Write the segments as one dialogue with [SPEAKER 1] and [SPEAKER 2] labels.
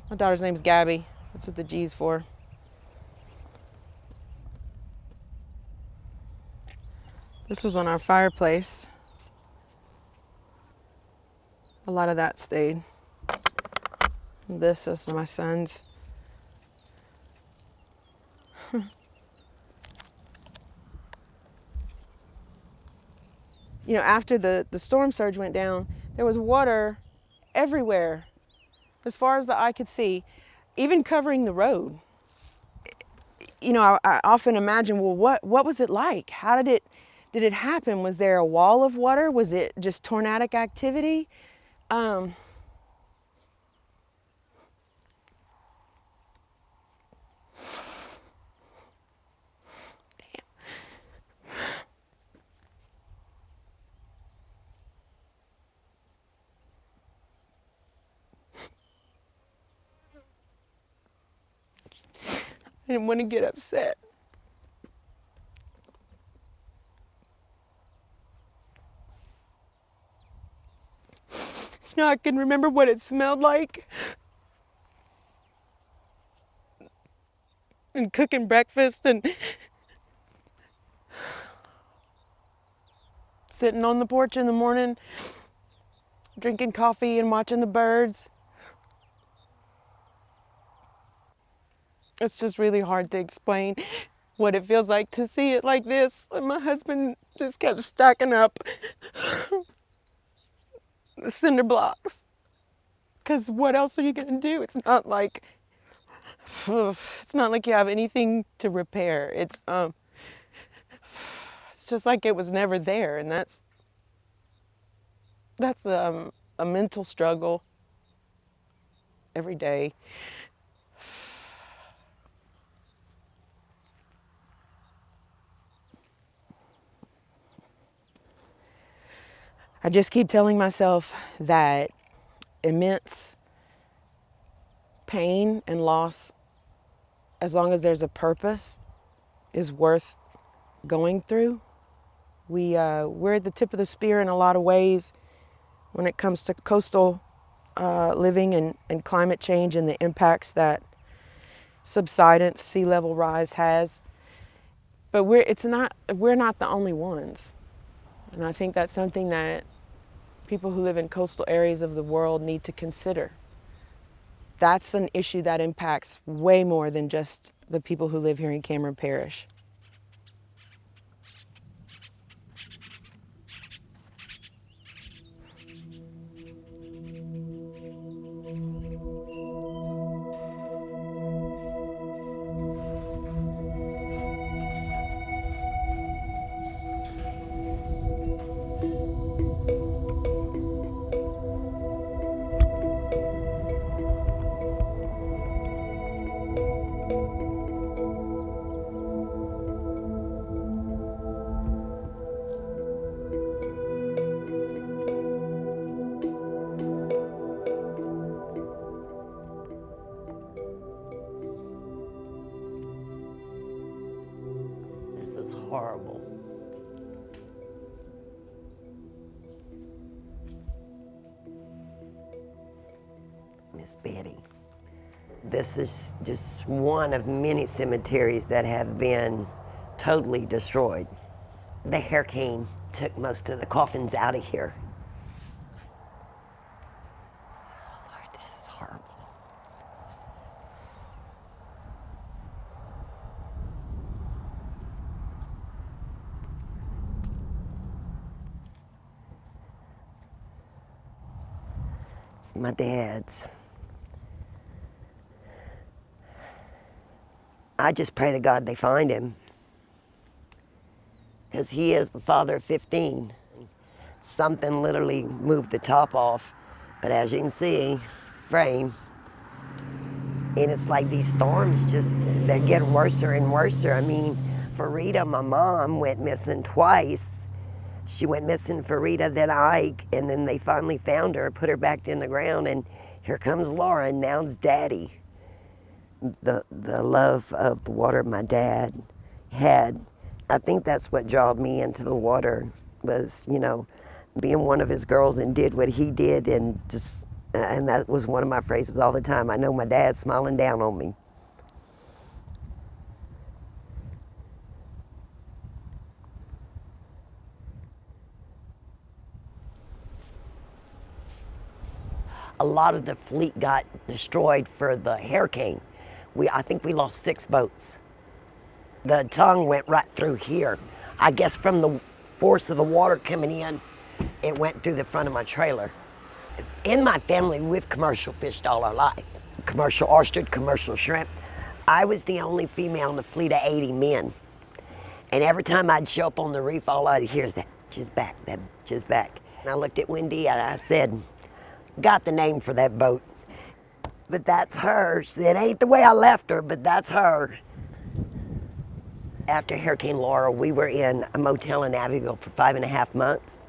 [SPEAKER 1] My daughter's name's Gabby. That's what the G's for. This was on our fireplace. A lot of that stayed. This is my son's. You know, after the storm surge went down, there was water everywhere, as far as the eye could see, even covering the road. You know, I often imagine, well, what was it like? How did it happen? Was there a wall of water? Was it just tornadic activity? I didn't want to get upset. You know, I can remember what it smelled like. And cooking breakfast and sitting on the porch in the morning, drinking coffee and watching the birds. It's just really hard to explain what it feels like to see it like this. And my husband just kept stacking up the cinder blocks. Because what else are you going to do? It's not like you have anything to repair. It's just like it was never there, and that's a mental struggle every day. I just keep telling myself that immense pain and loss, as long as there's a purpose, is worth going through. We're at the tip of the spear in a lot of ways when it comes to coastal living and climate change and the impacts that subsidence, sea level rise has. But we're not the only ones. And I think that's something that people who live in coastal areas of the world need to consider. That's an issue that impacts way more than just the people who live here in Cameron Parish.
[SPEAKER 2] This is horrible. Miss Betty, this is just one of many cemeteries that have been totally destroyed. The hurricane took most of the coffins out of here. Oh, Lord, this is horrible. It's my dad's. I just pray to God they find him, because he is the father of 15. Something literally moved the top off, but as you can see, frame. And it's like these storms they're getting worse and worse. I mean, Farida, my mom, went missing twice. She went missing, Farida, then Ike, and then they finally found her, put her back in the ground, and here comes Laura, and now it's Daddy. The love of the water my dad had, I think that's what drew me into the water, was, you know, being one of his girls and did what he did, and just And that was one of my phrases all the time. I know my dad's smiling down on me. A lot of the fleet got destroyed for the hurricane. I think we lost 6 boats. The tongue went right through here. I guess from the force of the water coming in, it went through the front of my trailer. In my family, we've commercial fished all our life. Commercial ostrich, commercial shrimp. I was the only female in the fleet of 80 men. And every time I'd show up on the reef, all I'd hear is that bitch back, that bitch back. And I looked at Wendy and I said, got the name for that boat. But that's her. It ain't the way I left her, but that's her. After Hurricane Laura, we were in a motel in Abbeville for 5.5 months.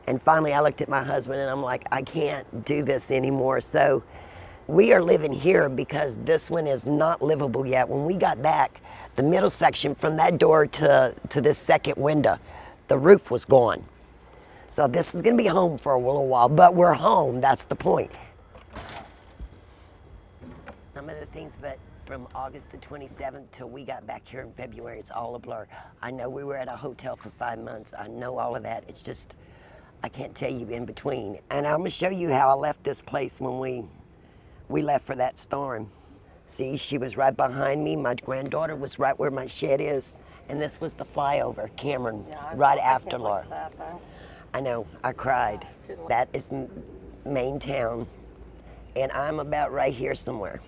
[SPEAKER 2] And finally I looked at my husband and I'm like, I can't do this anymore. So we are living here because this one is not livable yet. When we got back, the middle section from that door to this second window, the roof was gone. So this is gonna be home for a little while, but we're home, that's the point. Some of the things, but from August the 27th till we got back here in February, it's all a blur. I know we were at a hotel for 5 months. I know all of that. It's just, I can't tell you in between. And I'm gonna show you how I left this place when we left for that storm. See, she was right behind me. My granddaughter was right where my shed is. And this was the flyover, Cameron, right after Laura. I know, I cried. That is main town. And I'm about right here somewhere.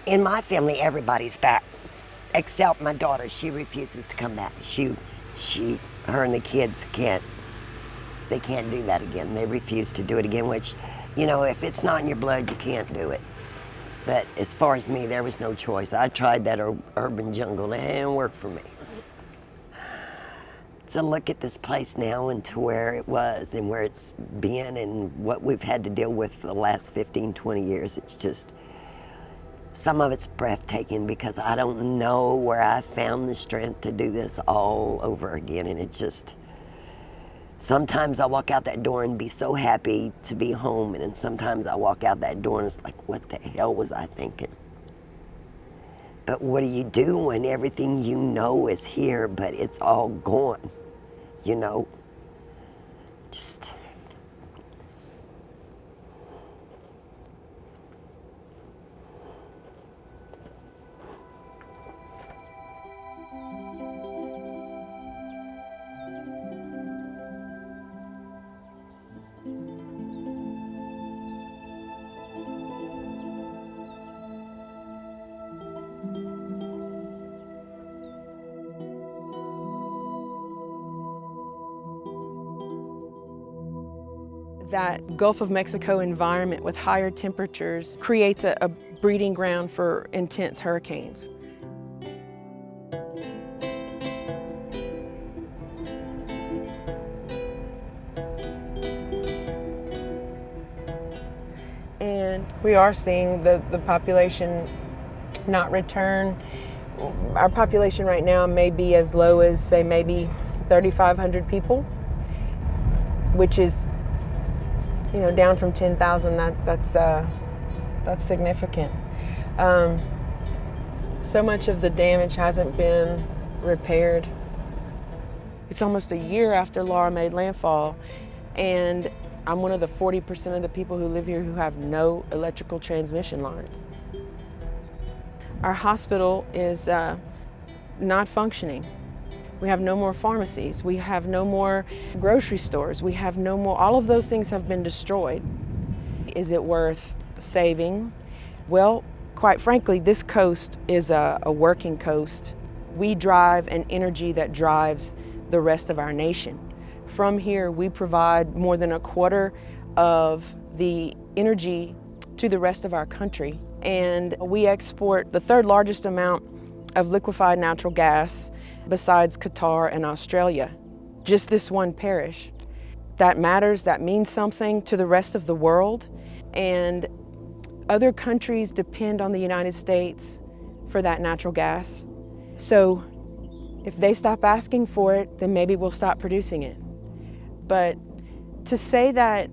[SPEAKER 2] In my family, everybody's back, except my daughter. She refuses to come back. Her and the kids they can't do that again. They refuse to do it again, which, you know, if it's not in your blood, you can't do it. But as far as me, there was no choice. I tried that urban jungle, and it didn't work for me. To look at this place now and to where it was and where it's been and what we've had to deal with for the last 15, 20 years, it's just, some of it's breathtaking because I don't know where I found the strength to do this all over again. And it's just, sometimes I walk out that door and be so happy to be home. And then sometimes I walk out that door and it's like, what the hell was I thinking? But what do you do when everything you know is here, but it's all gone? You know, just.
[SPEAKER 1] That Gulf of Mexico environment with higher temperatures creates a breeding ground for intense hurricanes. And we are seeing the population not return. Our population right now may be as low as, say, maybe 3,500 people, which is, you know, down from 10,000. That's significant. So much of the damage hasn't been repaired. It's almost a year after Laura made landfall, and I'm one of the 40% of the people who live here who have no electrical transmission lines. Our hospital is not functioning. We have no more pharmacies. We have no more grocery stores. We have no more, all of those things have been destroyed. Is it worth saving? Well, quite frankly, this coast is a working coast. We drive an energy that drives the rest of our nation. From here, we provide more than a quarter of the energy to the rest of our country. And we export the 3rd largest amount of liquefied natural gas besides Qatar and Australia. Just this one parish. That matters, that means something to the rest of the world. And other countries depend on the United States for that natural gas. So if they stop asking for it, then maybe we'll stop producing it. But To say that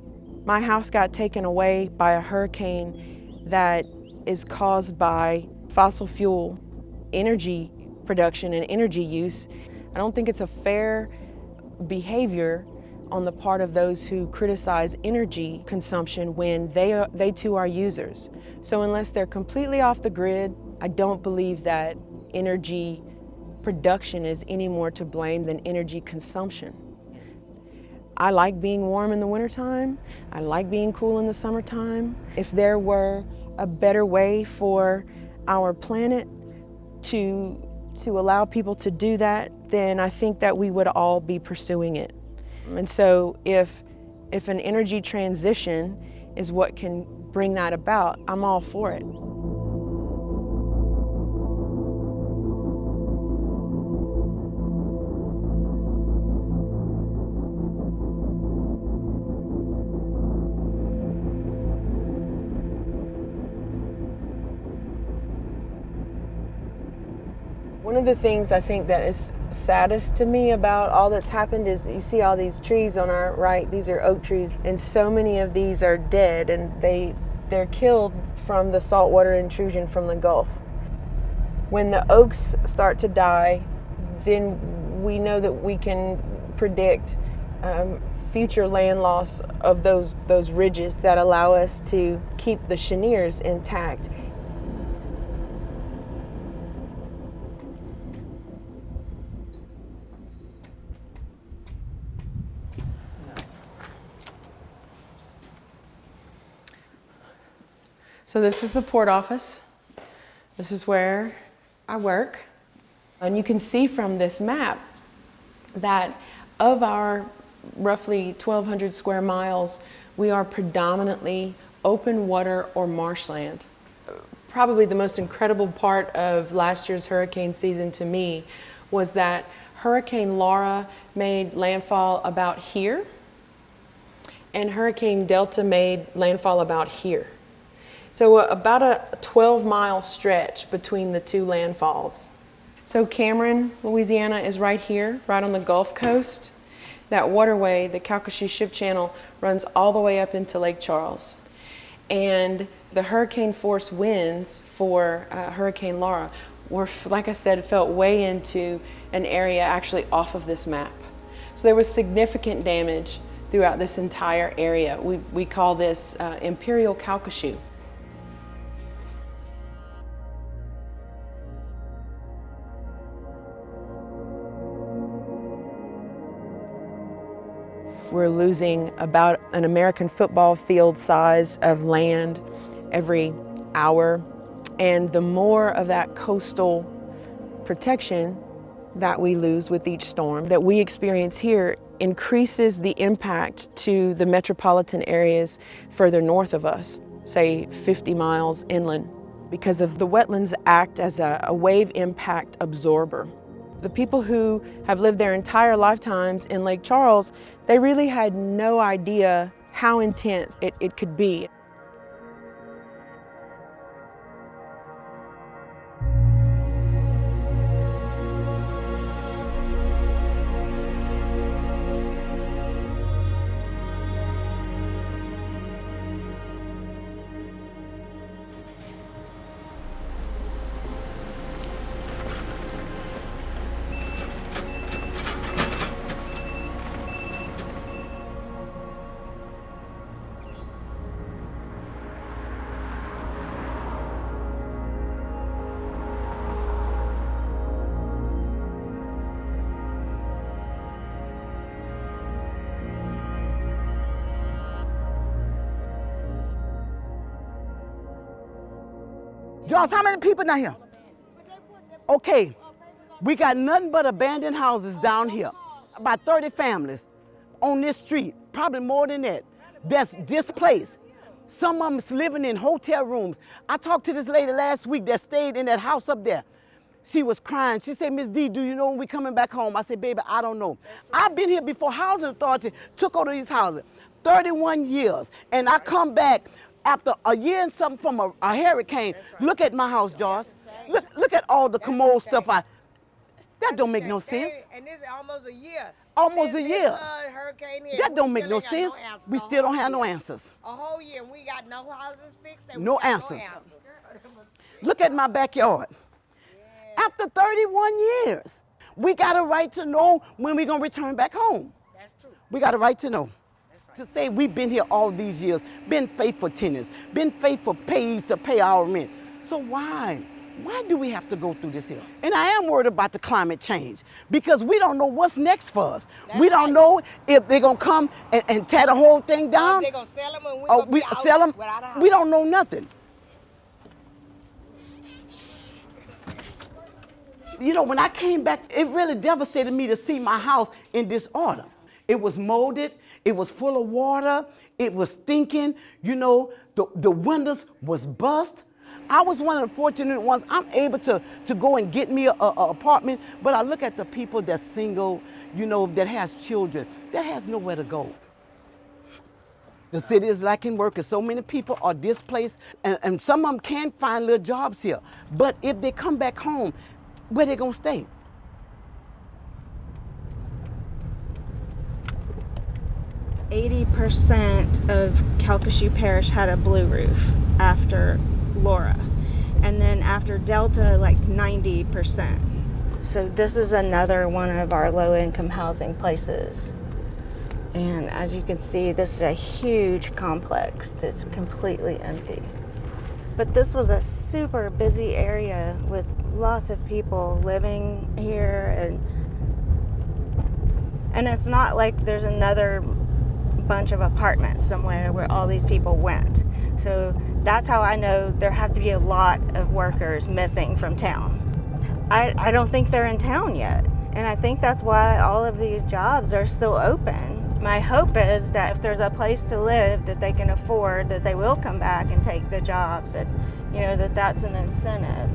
[SPEAKER 1] my house got taken away by a hurricane that is caused by fossil fuel energy production and energy use, I don't think it's a fair behavior on the part of those who criticize energy consumption when they too are users. So unless they're completely off the grid, I don't believe that energy production is any more to blame than energy consumption. I like being warm in the wintertime. I like being cool in the summertime. If there were a better way for our planet to allow people to do that, then I think that we would all be pursuing it. And so if an energy transition is what can bring that about, I'm all for it. One of the things I think that is saddest to me about all that's happened is you see all these trees on our right. These are oak trees, and so many of these are dead, and they're killed from the saltwater intrusion from the Gulf. When the oaks start to die, then we know that we can predict future land loss of those ridges that allow us to keep the cheniers intact. So this is the port office. This is where I work. And you can see from this map that of our roughly 1,200 square miles, we are predominantly open water or marshland. Probably the most incredible part of last year's hurricane season to me was that Hurricane Laura made landfall about here, and Hurricane Delta made landfall about here. So about a 12-mile stretch between the two landfalls. So Cameron, Louisiana is right here, right on the Gulf Coast. That waterway, the Calcasieu Ship Channel, runs all the way up into Lake Charles. And the hurricane force winds for Hurricane Laura were, like I said, felt way into an area actually off of this map. So there was significant damage throughout this entire area. We call this Imperial Calcasieu. We're losing about an American football field size of land every hour. And the more of that coastal protection that we lose with each storm that we experience here increases the impact to the metropolitan areas further north of us, say 50 miles inland, because of the wetlands act as a wave impact absorber. The people who have lived their entire lifetimes in Lake Charles, they really had no idea how intense it could be.
[SPEAKER 3] Joss, how many people down here? Okay, we got nothing but abandoned houses down here. About 30 families on this street, probably more than that, that's displaced. Some of them's living in hotel rooms. I talked to this lady last week that stayed in that house up there. She was crying. She said, Miss D, do you know when we coming back home? I said, baby, I don't know. I've been here before Housing Authority took over these houses, 31 years. And I come back after a year and something from a hurricane. Look at my house, Joss. Look at all the commode stuff. That don't make no sense.
[SPEAKER 1] And this is almost a year.
[SPEAKER 3] Almost
[SPEAKER 1] Since
[SPEAKER 3] a year.
[SPEAKER 1] Hurricane hit,
[SPEAKER 3] That
[SPEAKER 1] we
[SPEAKER 3] don't make
[SPEAKER 1] still
[SPEAKER 3] no
[SPEAKER 1] ain't got
[SPEAKER 3] sense.
[SPEAKER 1] answers.
[SPEAKER 3] We still don't have no answers.
[SPEAKER 1] A whole year, and we got no houses fixed. And
[SPEAKER 3] No
[SPEAKER 1] we got
[SPEAKER 3] answers.
[SPEAKER 1] No answers.
[SPEAKER 3] Look at my backyard. After 31 years, we got a right to know when we're going to return back home.
[SPEAKER 1] That's true.
[SPEAKER 3] We got a right to know. To say we've been here all these years, been faithful tenants, been faithful pays to pay our rent. So why? Why do we have to go through this here? And I am worried about the climate change because we don't know what's next for us. We don't know if they're going to come and tear the whole thing down.
[SPEAKER 1] They're going to sell them and
[SPEAKER 3] or we sell them. We don't know nothing. You know, when I came back, it really devastated me to see my house in this order. It was molded, it was full of water, it was stinking, you know, the windows was bust. I was one of the fortunate ones. I'm able to go and get me a apartment, but I look at the people that's single, you know, that has children, that has nowhere to go. The city is lacking workers. So many people are displaced, and some of them can't find little jobs here. But if they come back home, where they gonna stay?
[SPEAKER 4] 80% of Calcasieu Parish had a blue roof after Laura, and then after Delta, like 90%. So this is another one of our low-income housing places. And as you can see, this is a huge complex that's completely empty. But this was a super busy area with lots of people living here, and it's not like there's another bunch of apartments somewhere where all these people went. So that's how I know there have to be a lot of workers missing from town. I don't think they're in town yet, and I think that's why all of these jobs are still open. My hope is that if there's a place to live that they can afford, that they will come back and take the jobs, and you know, that's an incentive.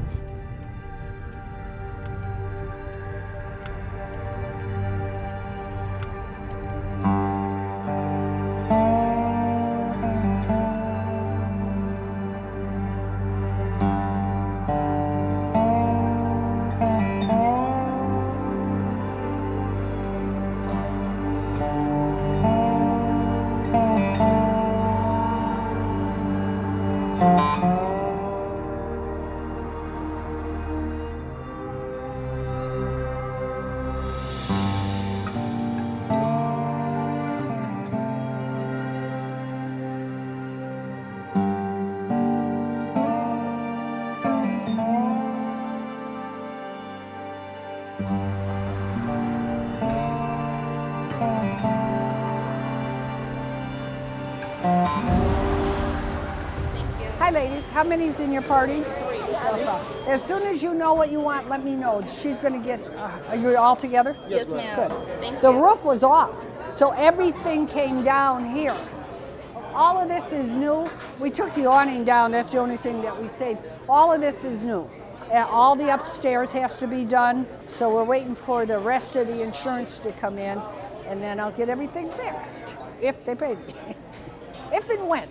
[SPEAKER 5] Hi ladies, how many's in your party? 3. As soon as you know what you want, let me know. She's gonna get, are you all together?
[SPEAKER 6] Yes, ma'am.
[SPEAKER 5] Good.
[SPEAKER 6] Thank
[SPEAKER 5] The
[SPEAKER 6] you.
[SPEAKER 5] roof was off, so everything came down here. All of this is new. We took the awning down, that's the only thing that we saved. All of this is new. And all the upstairs has to be done, so we're waiting for the rest of the insurance to come in, and then I'll get everything fixed, if they pay me. If and when.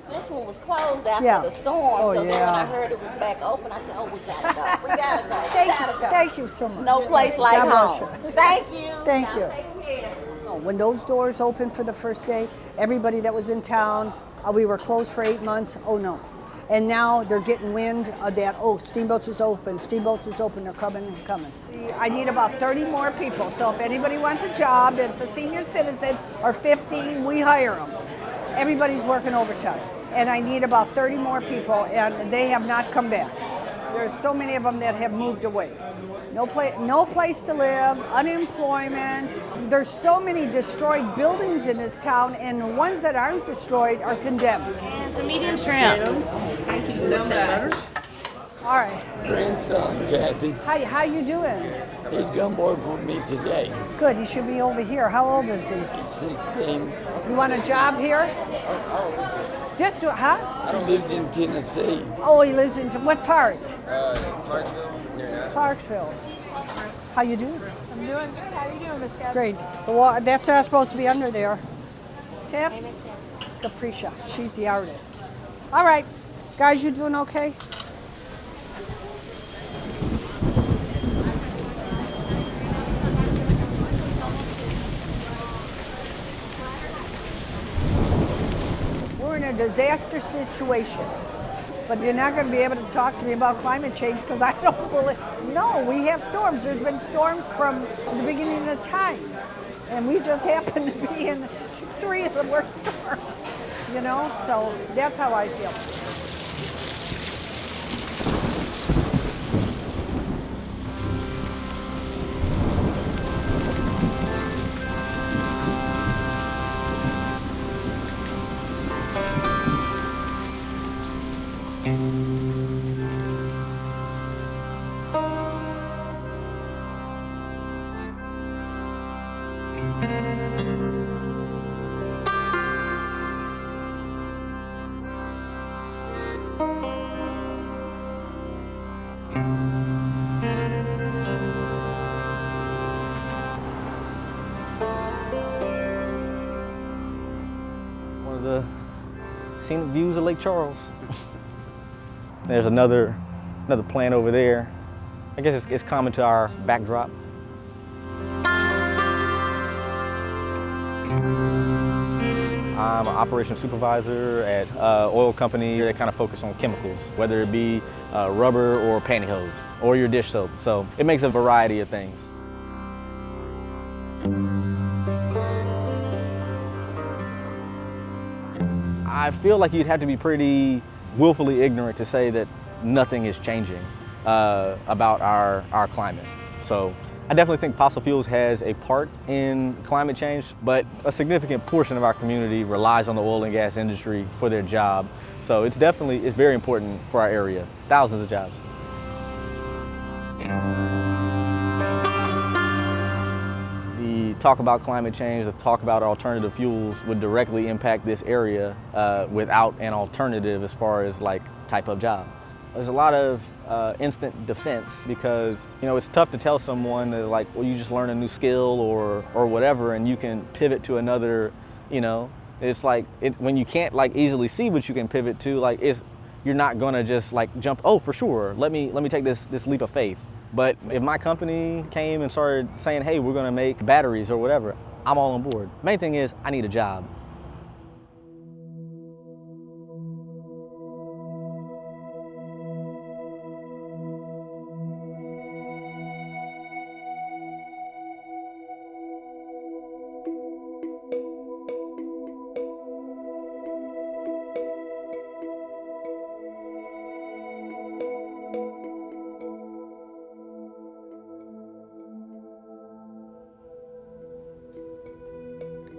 [SPEAKER 6] This one was closed after
[SPEAKER 5] Yeah.
[SPEAKER 6] the storm,
[SPEAKER 5] Oh,
[SPEAKER 6] so then when I
[SPEAKER 5] yeah.
[SPEAKER 6] heard it was back open, I said, oh, we gotta go. We gotta go.
[SPEAKER 5] Thank you so much.
[SPEAKER 6] No place like
[SPEAKER 5] God
[SPEAKER 6] home.
[SPEAKER 5] bless you.
[SPEAKER 6] Thank you.
[SPEAKER 5] Thank
[SPEAKER 6] Now
[SPEAKER 5] you.
[SPEAKER 6] take care.
[SPEAKER 5] When those doors opened for the first day, everybody that was in town, we were closed for 8 months, oh no. And now they're getting wind of that, oh, Steamboats is open, they're coming. I need about 30 more people, so if anybody wants a job, that's a senior citizen or 15, we hire them. Everybody's working overtime. And I need about 30 more people, and they have not come back. There's so many of them that have moved away. No place to live, unemployment. There's so many destroyed buildings in this town, and the ones that aren't destroyed are condemned.
[SPEAKER 4] It's a medium shrimp.
[SPEAKER 6] Thank you so much.
[SPEAKER 5] All right.
[SPEAKER 7] Grandson, Kathy.
[SPEAKER 5] How you doing?
[SPEAKER 7] He's gonna work with me today.
[SPEAKER 5] Good, he should be over here. How old is he?
[SPEAKER 7] 16.
[SPEAKER 5] You want a job here? Just, huh?
[SPEAKER 7] I live in Tennessee.
[SPEAKER 5] Oh, he lives in, what part?
[SPEAKER 7] Clarksville, near Nashville.
[SPEAKER 5] Clarksville. How you doing?
[SPEAKER 8] I'm doing good. How you doing, Miss Kathy?
[SPEAKER 5] Great. Well, that's not supposed to be under there. Tap? Capricia. She's the artist. All right. Guys, you doing okay? a disaster situation. But you're not going to be able to talk to me about climate change because I don't believe. No, we have storms. There's been storms from the beginning of time. And we just happen to be in 3 of the worst storms, you know? So that's how I feel.
[SPEAKER 9] One of the scenic views of Lake Charles. There's another plant over there. I guess it's common to our backdrop. I'm an operations supervisor at an oil company that kind of focus on chemicals, whether it be rubber or pantyhose or your dish soap. So it makes a variety of things. I feel like you'd have to be pretty willfully ignorant to say that nothing is changing about our climate. So I definitely think fossil fuels has a part in climate change, but a significant portion of our community relies on the oil and gas industry for their job. So it's very important for our area, thousands of jobs. The talk about climate change, the talk about alternative fuels would directly impact this area without an alternative as far as like type of job. There's a lot of instant defense because, you know, it's tough to tell someone that, like, well, you just learn a new skill or whatever and you can pivot to another, you know. It's like when you can't like easily see what you can pivot to, like you're not gonna just like jump, oh, for sure, let me take this leap of faith. But if my company came and started saying, hey, we're gonna make batteries or whatever, I'm all on board. Main thing is I need a job.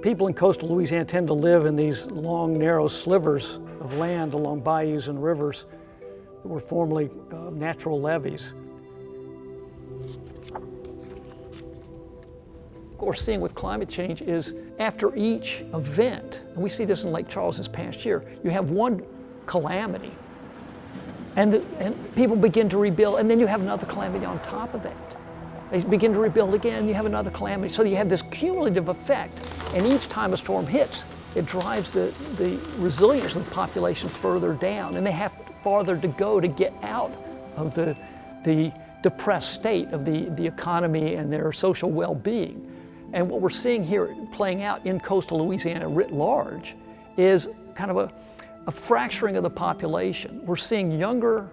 [SPEAKER 10] People in coastal Louisiana tend to live in these long, narrow slivers of land along bayous and rivers that were formerly natural levees. What we're seeing with climate change is after each event, and we see this in Lake Charles this past year, you have one calamity, and people begin to rebuild, and then you have another calamity on top of that. They begin to rebuild again, and you have another calamity. So you have this cumulative effect, and each time a storm hits, it drives the resilience of the population further down, and they have farther to go to get out of the depressed state of the economy and their social well-being. And what we're seeing here playing out in coastal Louisiana writ large is kind of a fracturing of the population. We're seeing younger,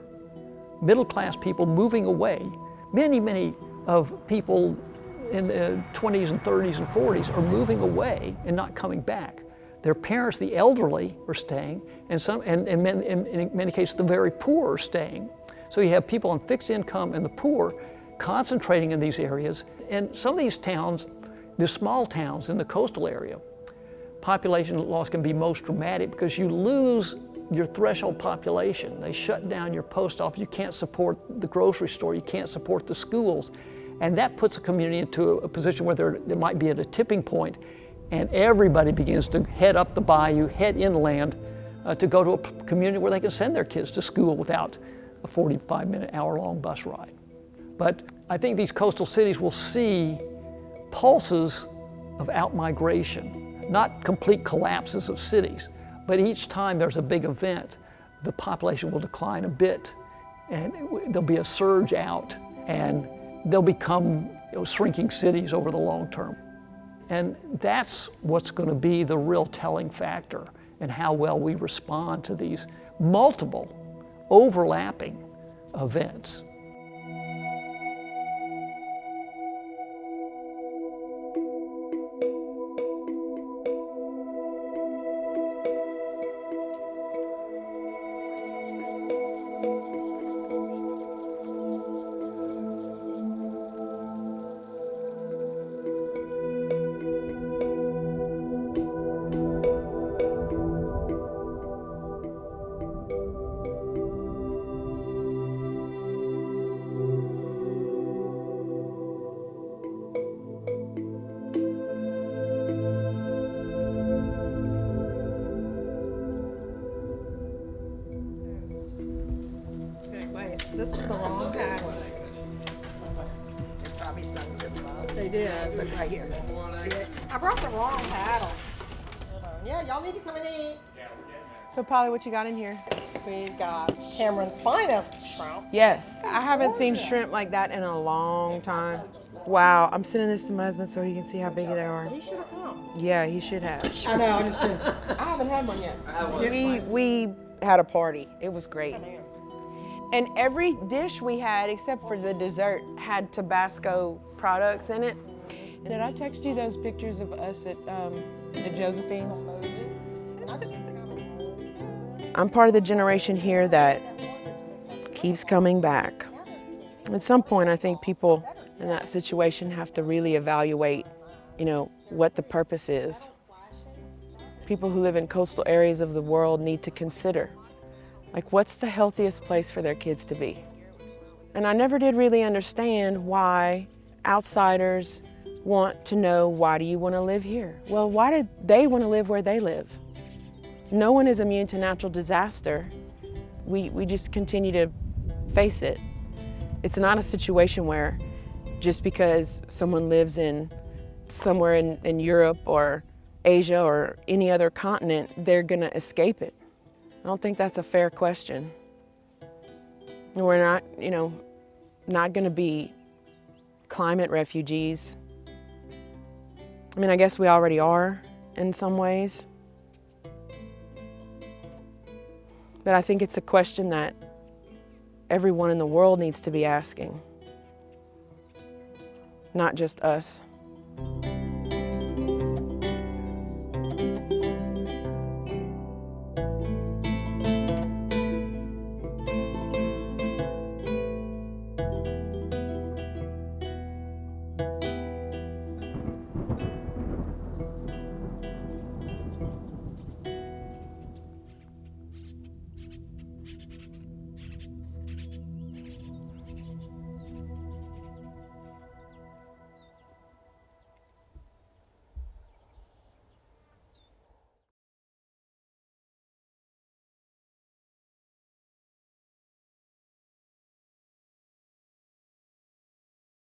[SPEAKER 10] middle-class people moving away. Many of people in the 20s and 30s and 40s are moving away and not coming back. Their parents, the elderly, are staying, and in many cases, the very poor are staying. So you have people on fixed income and the poor concentrating in these areas. And some of these towns, the small towns in the coastal area, population loss can be most dramatic because you lose your threshold population. They shut down your post office. You can't support the grocery store. You can't support the schools. And that puts a community into a position where they might be at a tipping point, and everybody begins to head up the bayou, head inland to go to a community where they can send their kids to school without a 45-minute, hour-long bus ride. But I think these coastal cities will see pulses of out-migration, not complete collapses of cities, but each time there's a big event, the population will decline a bit, and there'll be a surge out, and they'll become shrinking cities over the long term. And that's what's going to be the real telling factor. and how well we respond to these multiple overlapping events.
[SPEAKER 11] This is the wrong paddle.
[SPEAKER 2] There's probably something to the bottom.
[SPEAKER 11] They did.
[SPEAKER 2] Look right here. See it?
[SPEAKER 11] I brought the wrong paddle. Yeah, y'all need to come and eat.
[SPEAKER 1] So Polly, what you got in here?
[SPEAKER 11] We've got Cameron's finest shrimp.
[SPEAKER 1] Yes. I haven't seen shrimp like that in a long time. Wow, I'm sending this to my husband so he can see how big they are.
[SPEAKER 11] He should have come.
[SPEAKER 1] Yeah, he should have.
[SPEAKER 11] I know, I just didn't. I haven't had one yet.
[SPEAKER 1] We had a party. It was great. And every dish we had, except for the dessert, had Tabasco products in it. Did I text you those pictures of us at Josephine's? I'm part of the generation here that keeps coming back. At some point, I think people in that situation have to really evaluate, what the purpose is. People who live in coastal areas of the world need to consider, what's the healthiest place for their kids to be? And I never did really understand why outsiders want to know, why do you want to live here? Well, why did they want to live where they live? No one is immune to natural disaster. We just continue to face it. It's not a situation where just because someone lives somewhere in Europe or Asia or any other continent, they're gonna escape it. I don't think that's a fair question. We're not, not gonna be climate refugees. I mean, I guess we already are in some ways. But I think it's a question that everyone in the world needs to be asking, not just us.